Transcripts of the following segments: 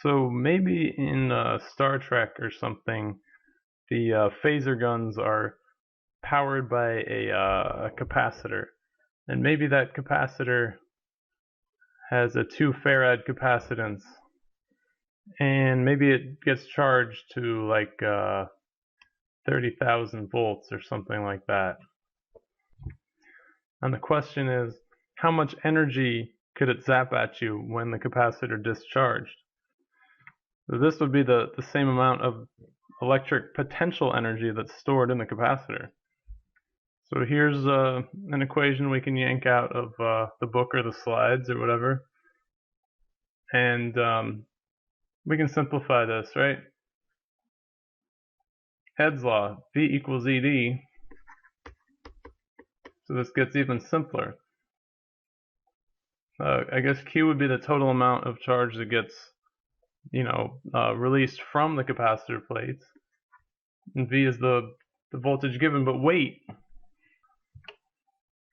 So maybe in Star Trek or something, the phaser guns are powered by a capacitor, and maybe that capacitor has a 2 farad capacitance, and maybe it gets charged to like 30,000 volts or something like that. And the question is, how much energy could it zap at you when the capacitor discharged? So this would be the same amount of electric potential energy that's stored in the capacitor. So here's an equation we can yank out of the book or the slides or whatever. And we can simplify this, right? Head's law, V equals ED. So this gets even simpler. I guess Q would be the total amount of charge that gets, released from the capacitor plates. And V is the voltage given, but wait,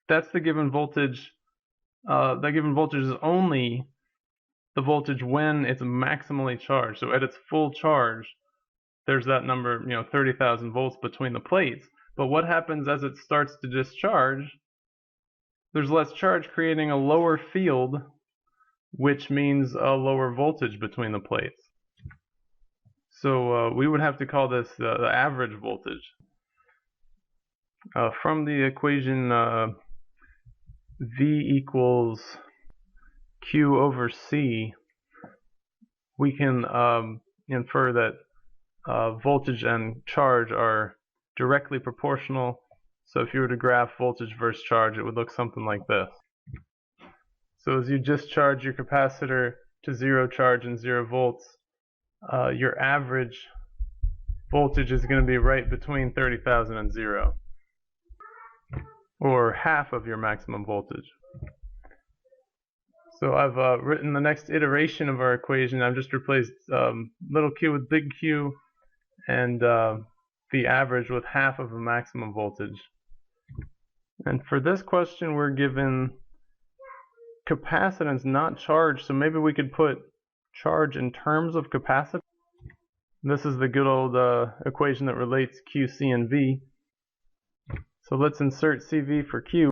that's the given voltage. That given voltage is only the voltage when it's maximally charged. So at its full charge, there's that number, 30,000 volts between the plates. But what happens as it starts to discharge? There's less charge, creating a lower field, which means a lower voltage between the plates. So we would have to call this the average voltage. From the equation V equals Q over C, we can infer that voltage and charge are directly proportional. So if you were to graph voltage versus charge, it would look something like this. So as you discharge your capacitor to 0 charge and 0 volts, your average voltage is going to be right between 30,000 and 0, or half of your maximum voltage. So I've written the next iteration of our equation. I've just replaced little q with big Q, and the average with half of the maximum voltage. And for this question, we're given capacitance, not charge, so maybe we could put charge in terms of capacitance. This is the good old equation that relates Q, C, and V. So let's insert CV for Q.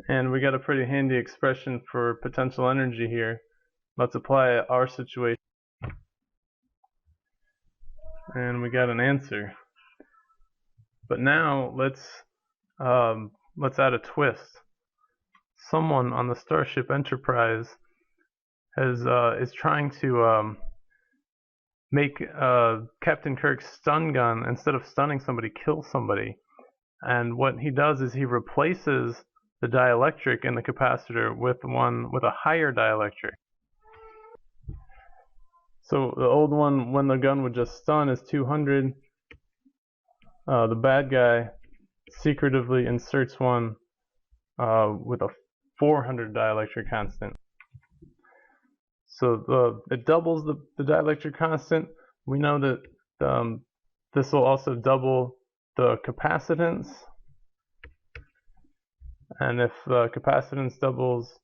And we got a pretty handy expression for potential energy here. Let's apply our situation. And we got an answer. But now let's add a twist. Someone on the Starship Enterprise is trying to make Captain Kirk's stun gun, instead of stunning somebody, kill somebody. And what he does is he replaces the dielectric in the capacitor with one with a higher dielectric. So the old one, when the gun would just stun, is 200. The bad guy secretively inserts one with a 400 dielectric constant. So it doubles the dielectric constant. We know that this will also double the capacitance. And if the capacitance doubles,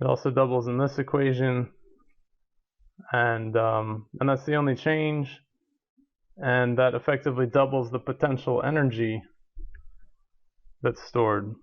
it also doubles in this equation. And that's the only change. And that effectively doubles the potential energy that's stored.